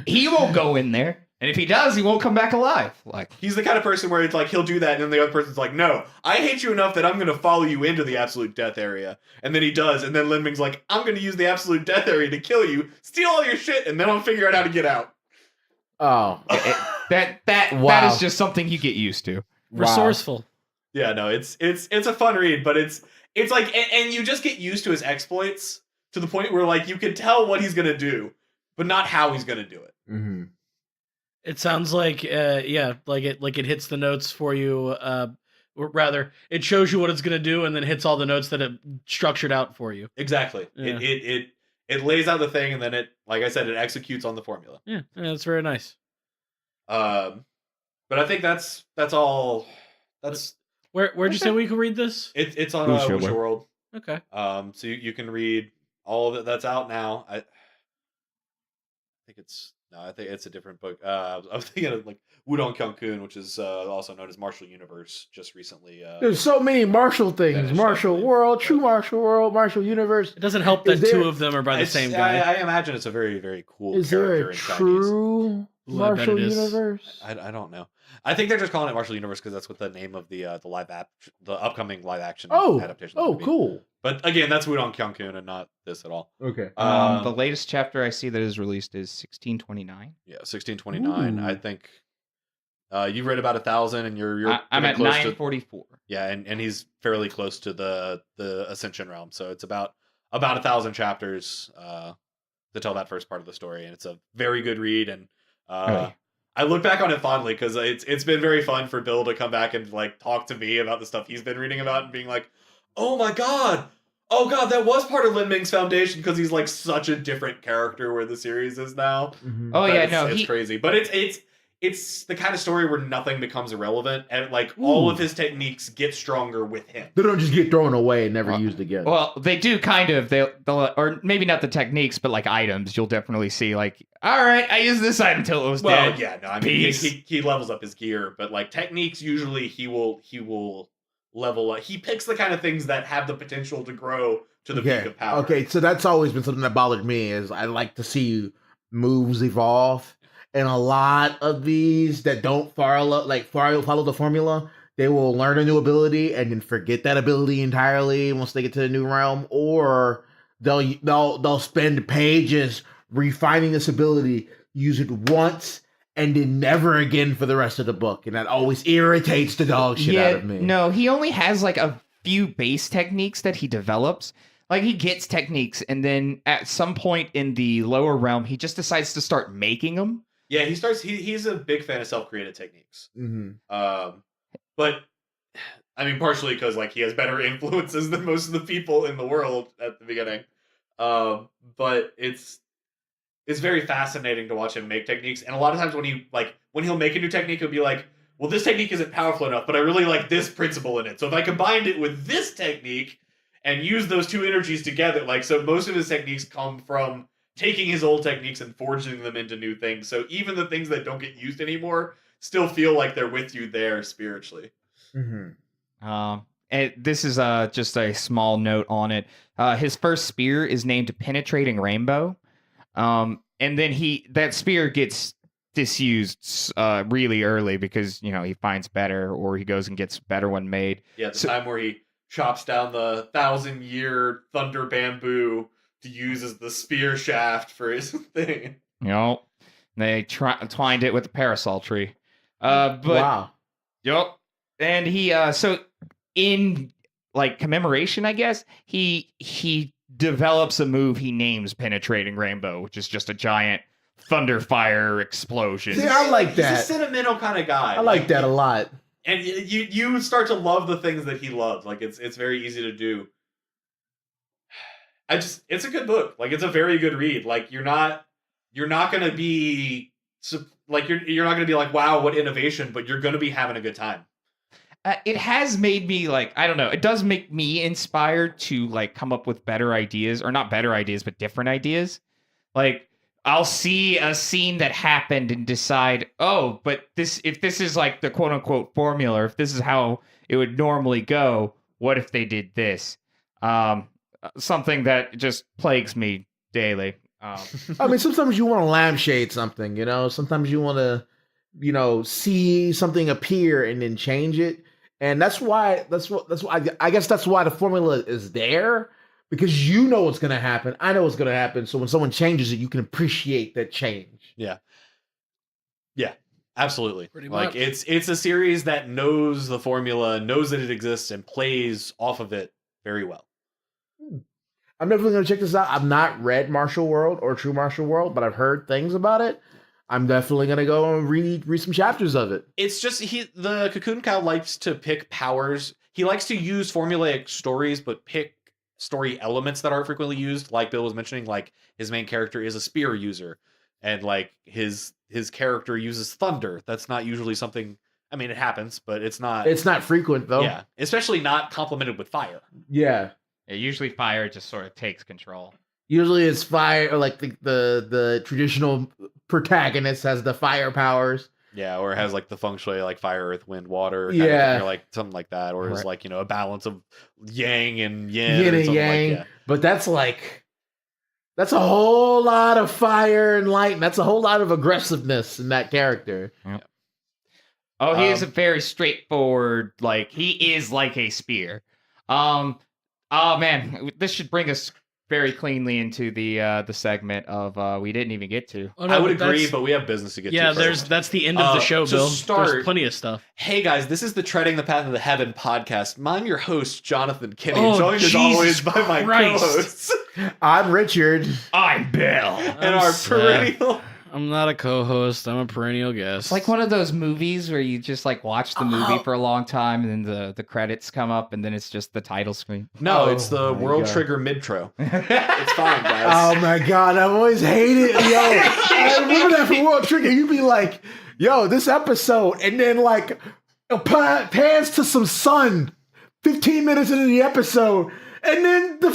He won't go in there. And if he does, he won't come back alive. Like he's the kind of person where it's like he'll do that, and then the other person's like, "No, I hate you enough that I'm going to follow you into the absolute death area." And then he does, and then Lin Ming's like, "I'm going to use the absolute death area to kill you, steal all your shit, and then I'll figure out how to get out." Oh, that is just something you get used to. Resourceful. Yeah, no, it's a fun read, but it's like, and you just get used to his exploits to the point where like you can tell what he's going to do, but not how he's going to do it. Mm-hmm. It sounds like, like it hits the notes for you. Or rather, it shows you what it's going to do, and then hits all the notes that it structured out for you. Exactly. Yeah. It lays out the thing, and then it, like I said, it executes on the formula. Yeah, that's very nice. But I think that's all. That's where'd you say we could read this? It's on Wuxia World. Okay. So you can read all of it. That's out now. I think it's a different book. I was thinking of like Wudong Kyung-kun, which is also known as Martial Universe, just recently. There's so many Martial things. Martial World, True Martial World, Martial Universe. It doesn't help that two of them are by the same guy. I imagine it's a very, very cool is character in Chinese. Is there a true Martial Universe? I don't know. I think they're just calling it Martial Universe because that's what the name of the upcoming live action adaptation. Oh, cool. But again, that's Wudong Kyung-kun and not this at all. Okay. The latest chapter I see that is released is 1629. Yeah, 1629. Ooh. I think you've read about 1,000, and you're I'm at 944. Yeah, and he's fairly close to the Ascension realm, so it's about 1,000 chapters to tell that first part of the story, and it's a very good read. And I look back on it fondly because it's been very fun for Bill to come back and like talk to me about the stuff he's been reading about and being like, oh my god, that was part of Lin Ming's foundation, because he's like such a different character where the series is now. Mm-hmm. Oh yeah, it's crazy, but it's the kind of story where nothing becomes irrelevant, and like all of his techniques get stronger with him. They don't just get thrown away and never used again. Well, they do kind of. They'll or maybe not the techniques, but like items. You'll definitely see like, all right, I used this item until it was dead. Yeah, no, I mean he levels up his gear, but like techniques, usually he will level. He picks the kind of things that have the potential to grow to the peak of power. Okay, so that's always been something that bothered me is I like to see moves evolve. And a lot of these that don't follow the formula, they will learn a new ability and then forget that ability entirely once they get to the new realm, or they'll spend pages refining this ability, use it once, and then never again for the rest of the book. And that always irritates the dog shit out of me. No, he only has like a few base techniques that he develops. Like he gets techniques, and then at some point in the lower realm, he just decides to start making them. Yeah, he's a big fan of self-created techniques. Mm-hmm. But I mean, partially because like he has better influences than most of the people in the world at the beginning. But it's very fascinating to watch him make techniques. And a lot of times when he'll make a new technique, he'll be like, well, this technique isn't powerful enough, but I really like this principle in it. So if I combined it with this technique and use those two energies together, like, so most of his techniques come from taking his old techniques and forging them into new things. So even the things that don't get used anymore still feel like they're with you there spiritually. Mm-hmm. And this is just a small note on it. His first spear is named Penetrating Rainbow. And then that spear gets disused really early because, he finds better, or he goes and gets a better one made. Yeah, the time where he chops down the 1,000-year thunder bamboo to use as the spear shaft for his thing. They twined it with the parasol tree. But Wow. Yep. And he so in like commemoration, I guess, he develops a move he names Penetrating Rainbow, which is just a giant thunder fire explosion. See, I like that. He's a sentimental kind of guy. I like that a lot. And you start to love the things that he loves. Like it's very easy to do. It's a good book. Like it's a very good read. Like you're not gonna be like you're not gonna be like, wow, what innovation, but you're gonna be having a good time. It has made me like, I don't know. It does make me inspired to like come up with better ideas, or not better ideas, but different ideas. Like I'll see a scene that happened and decide, oh, but if this is like the quote unquote formula, if this is how it would normally go, what if they did this? Something that just plagues me daily. I mean, sometimes you want to lampshade something, Sometimes you want to, see something appear and then change it, and that's why I guess that's why the formula is there, because you know what's going to happen. I know what's going to happen. So when someone changes it, you can appreciate that change. Yeah, absolutely. Pretty like much. it's a series that knows the formula, knows that it exists, and plays off of it very well. I'm definitely going to check this out. I've not read Martial World or True Martial World, but I've heard things about it. I'm definitely going to go and read some chapters of it. It's just the Cocoon Cow likes to pick powers. He likes to use formulaic stories, but pick story elements that aren't frequently used. Like Bill was mentioning, like his main character is a spear user, and like his character uses thunder. That's not usually something. I mean, it happens, but it's not. It's not frequent though. Yeah, especially not complemented with fire. Yeah. Usually fire just sort of takes control. Usually it's fire, or like the traditional protagonist has the fire powers. Yeah, or it has like the feng shui, like fire, earth, wind, water. Yeah, or like something like that, or it's right. like a balance of yang and yin, Yin or and something yang. Like, But that's a whole lot of fire and light. That's a whole lot of aggressiveness in that character. Yep. Oh, he is a very straightforward. Like he is like a spear. Oh man, this should bring us very cleanly into the segment of we didn't even get to. Oh, no, I would but agree, that's- but we have business to get to. Yeah, first. that's the end of the show, to Bill. start- There's plenty of stuff. Hey guys, this is the Treading the Path of the Heaven podcast. I'm your host, Jonathan Kinney, Oh, joined as Jesus always by my Christ. co-hosts I'm Richard. I'm Bill. and our perennial. I'm not a co-host. I'm a perennial guest. It's like one of those movies where you just like watch the movie for a long time, and then the credits come up, and then it's just the title screen. No, Oh it's the my World God. Trigger Midtro. It's fine, guys. Oh my God, I've always hated. Yo, I remember that from World Trigger. You'd be like, "Yo, this episode," and then like pans to some sun. 15 minutes into the episode, And then the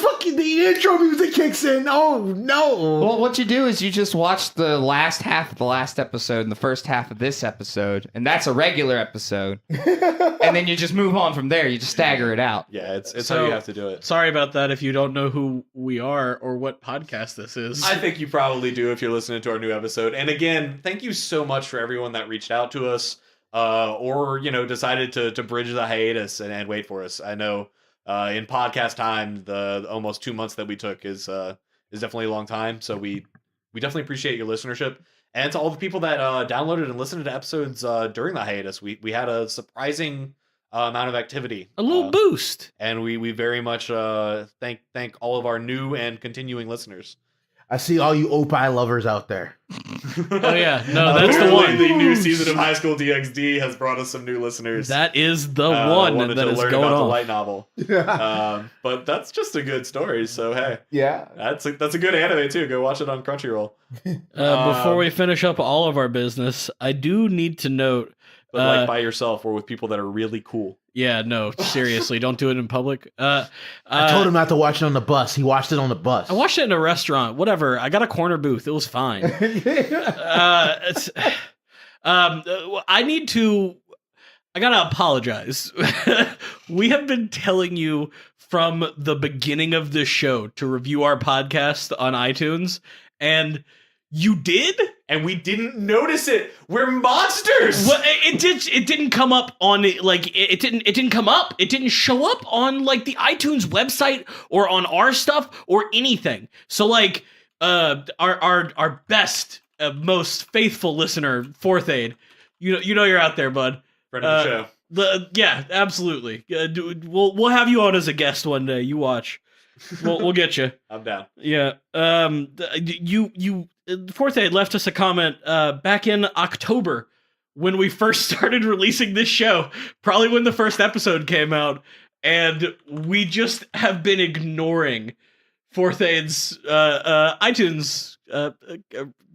intro music kicks in. Oh no. Well, what you do is you just watch the last half of the last episode and the first half of this episode, and that's a regular episode. And then you just move on from there. You just stagger it out. Yeah, it's So- how you have to do it. Sorry about that if you don't know who we are or what podcast this is. I think you probably do if you're listening to our new episode. And again, thank you so much for everyone that reached out to us, or decided to bridge the hiatus and wait for us. I know in podcast time, the almost 2 months that we took is definitely a long time. So we definitely appreciate your listenership. And to all the people that downloaded and listened to episodes during the hiatus, we had a surprising amount of activity. a little boost. And we very much thank all of our new and continuing listeners. I see all you Opie lovers out there. Oh yeah, no, that's the Apparently one. The new season of High School DxD has brought us some new listeners. That is the wanted one to that is learn going about the on. light novel. But that's just a good story. So hey, Yeah. that's a good anime too. Go watch it on Crunchyroll. Before we finish up all of our business, I do need to note. But like by yourself or with people that are really cool. Yeah, no, seriously, don't do it in public. I told him not to watch it on the bus. He watched it on the bus. I watched it in a restaurant. Whatever. I got a corner booth. It was fine. I gotta apologize. We have been telling you from the beginning of this show to review our podcast on iTunes, and you did? And we didn't notice it. We're monsters. Well, it didn't come up on like it didn't come up. It didn't show up on like the iTunes website or on our stuff or anything. So like our best most faithful listener, Fourth Aid, you know you're out there, bud. Friend of the show. Yeah, absolutely. We'll have you on as a guest one day. You watch. We'll get you. I'm down. Yeah. You Fourth Aid left us a comment back in October when we first started releasing this show, probably when the first episode came out, and we just have been ignoring Fourth Aid's iTunes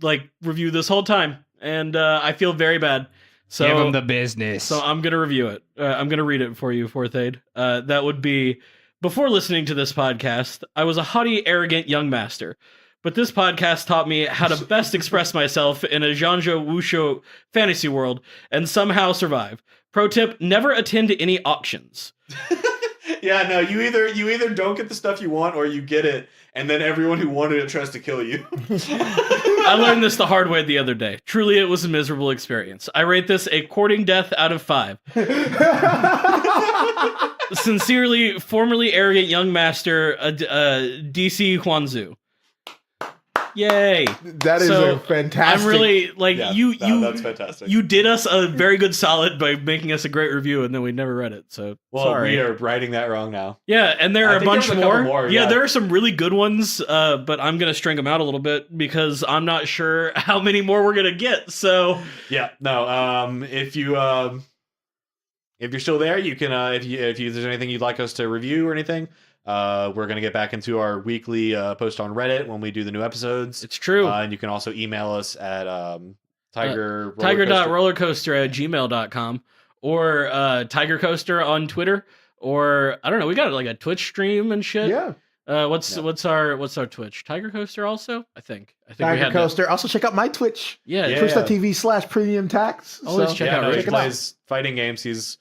like review this whole time, and I feel very bad. So Give him the business. So I'm gonna review it. I'm gonna read it for you, Fourth Aid. That would be: before listening to this podcast, I was a haughty, arrogant young master. But this podcast taught me how to best express myself in a genre wuxia fantasy world and somehow survive. Pro tip: never attend any auctions. Yeah, no, you either don't get the stuff you want or you get it, and then everyone who wanted it tries to kill you. I learned this the hard way the other day. Truly, it was a miserable experience. I rate this a courting death out of 5. Sincerely, formerly arrogant young master, DC Huanzu. Yay! That is So, a fantastic. I'm really like Yeah, that's fantastic. You did us a very good solid by making us a great review, and then we never read it. So Well, sorry. we are writing that wrong now. Yeah, and there I are a think bunch there's a couple more. more, Yeah, yeah. there are some really good ones, but I'm gonna string them out a little bit because I'm not sure how many more we're gonna get. So Yeah, no. If you're still there, you can. If there's anything you'd like us to review or anything, we're gonna get back into our weekly post on Reddit when we do the new episodes. it's true. And you can also email us at Tiger Tiger.rollercoaster@gmail.com or Tiger Coaster on Twitter, or I don't know. We got like a Twitch stream and shit. Yeah. What's our Twitch? Tiger Coaster also? I think we Tiger had that. Coaster. Also check out my Twitch. Yeah, Yeah. Twitch.tv/premium tax. Always check out he Rage. plays fighting games. He's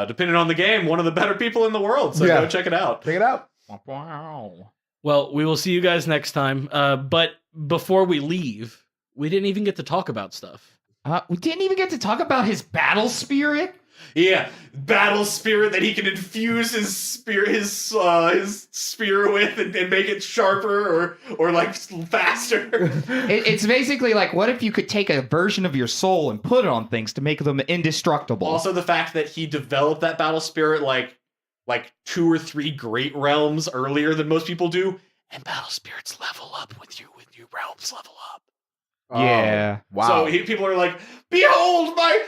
depending on the game, one of the better people in the world. So Yeah. go check it out. Check it out. Wow. Well, we will see you guys next time. But before we leave, we didn't even get to talk about stuff. We didn't even get to talk about his battle spirit. Yeah, battle spirit that he can infuse his spear with and make it sharper or like faster. It's basically like, what if you could take a version of your soul and put it on things to make them indestructible? Also, the fact that he developed that battle spirit like 2 or 3 great realms earlier than most people do, and battle spirits level up with you when new realms level up. Yeah. Wow. So people are like, "Behold my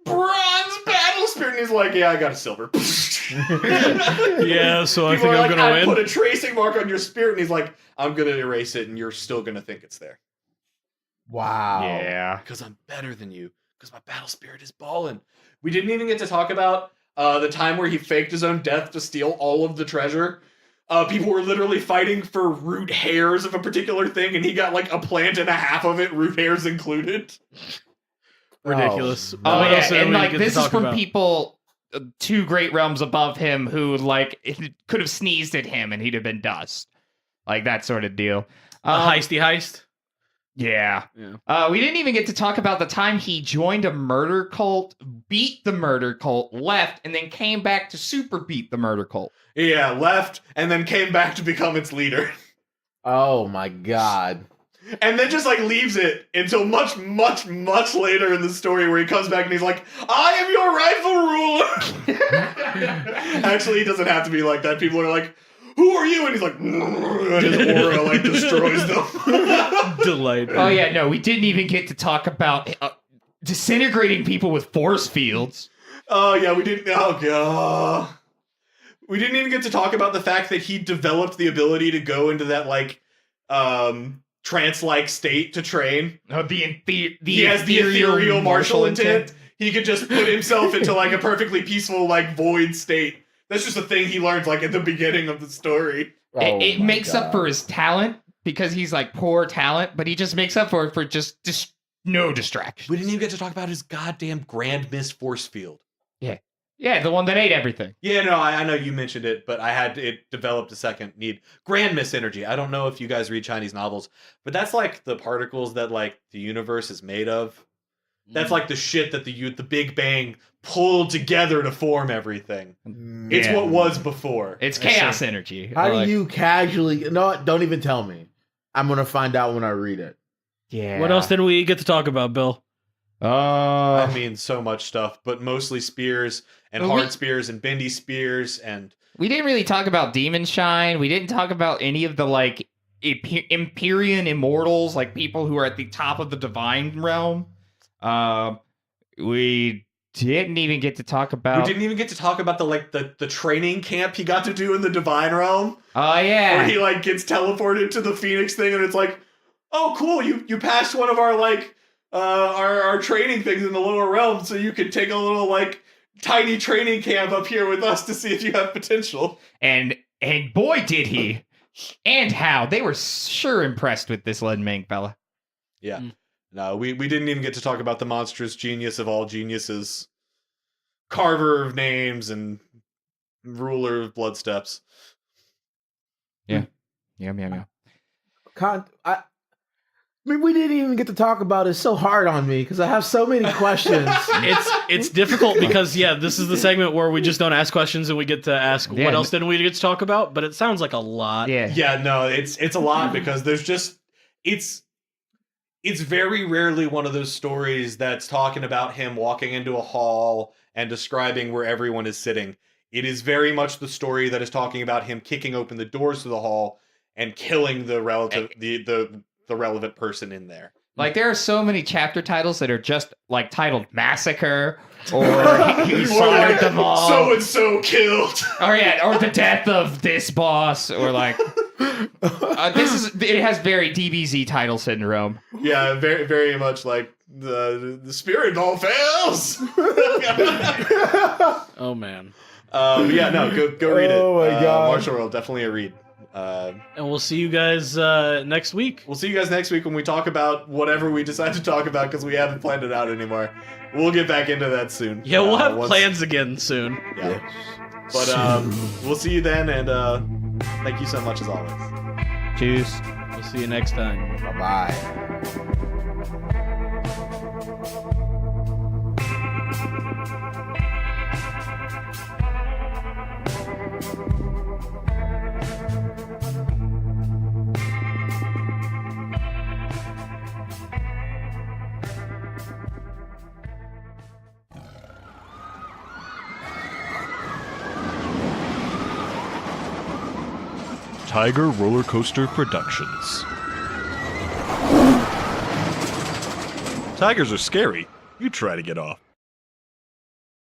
bronze battle spirit," and he's like, "Yeah, I got a silver." Yeah, so I People think are I'm like, gonna "I win. put a tracing mark on your spirit," and he's like, "I'm gonna erase it, and you're still gonna think it's there wow. Yeah. because I'm better than you because my battle spirit is ballin'." We didn't even get to talk about the time where he faked his own death to steal all of the treasure. people were literally fighting for root hairs of a particular thing, and he got like a plant and a half of it, root hairs included. Ridiculous. Oh What yeah, else did and we like get to this is talk from about? people 2 great realms above him who like could have sneezed at him and he'd have been dust, like that sort of deal. A heisty heist. Yeah. Yeah. We didn't even get to talk about the time he joined a murder cult, beat the murder cult, left, and then came back to super beat the murder cult. Yeah, left and then came back to become its leader. Oh my god. And then just like leaves it until much, much, much later in the story where he comes back and he's like, I am your rightful ruler. Actually, he doesn't have to be like that. People are like, who are you? And he's like, and his aura like destroys them. Delightful. Oh yeah, no, we didn't even get to talk about disintegrating people with force fields. Oh yeah, we didn't. Oh god, we didn't even get to talk about the fact that he developed the ability to go into that like trance-like state to train. He has the ethereal martial intent. He could just put himself into like a perfectly peaceful like void state. That's just a thing he learns like at the beginning of the story. It makes up for his talent because he's like poor talent, but he just makes up for it for just no distraction. We didn't even get to talk about his goddamn Grand Mist force field. Yeah, the one that ate everything. Yeah, no, I know you mentioned it, but it developed a second need. Grand Mist energy. I don't know if you guys read Chinese novels, but that's like the particles that like the universe is made of. That's like the shit that the Big Bang pulled together to form everything. It's what was before. It's chaos energy. How do you casually... No, don't even tell me. I'm going to find out when I read it. Yeah. What else did we get to talk about, Bill? I mean, so much stuff, but mostly spears and hard spears and bendy spears and... We didn't really talk about Demon Shine. We didn't talk about any of the, like, Empyrean immortals, like people who are at the top of the divine realm. We didn't even get to talk about... We didn't even get to talk about the training camp he got to do in the divine realm. Oh, yeah. Where he, like, gets teleported to the Phoenix thing, and it's like, oh, cool, you passed one of our, like... our training things in the lower realm, so you can take a little like tiny training camp up here with us to see if you have potential. And boy did he, and how they were sure impressed with this Len Mang fella. Yeah, no, we didn't even get to talk about the monstrous genius of all geniuses, carver of names and ruler of blood steps. Yeah. I mean, we didn't even get to talk about it. It's so hard on me because I have so many questions. It's difficult because this is the segment where we just don't ask questions and we get to ask what else didn't we get to talk about, but it sounds like a lot. Yeah, no, it's a lot because there's just it's very rarely one of those stories that's talking about him walking into a hall and describing where everyone is sitting. It is very much the story that is talking about him kicking open the doors to the hall and killing the relevant person in there. Like, there are so many chapter titles that are just, like, titled Massacre, or he slaughtered them all. So-and-so killed. Or the death of this boss, or, like... it has very DBZ title syndrome. Yeah, very, very much like the spirit ball fails. Oh, man. Yeah, no, go read it. Oh, my God. Martial World, definitely a read. And we'll see you guys next week. We'll see you guys next week when we talk about whatever we decide to talk about because we haven't planned it out anymore. We'll get back into that soon. Yeah, we'll have plans again soon. Yeah. But we'll see you then, and thank you so much as always. Cheers. We'll see you next time. Bye-bye. Tiger Rollercoaster Productions. Tigers are scary. You try to get off.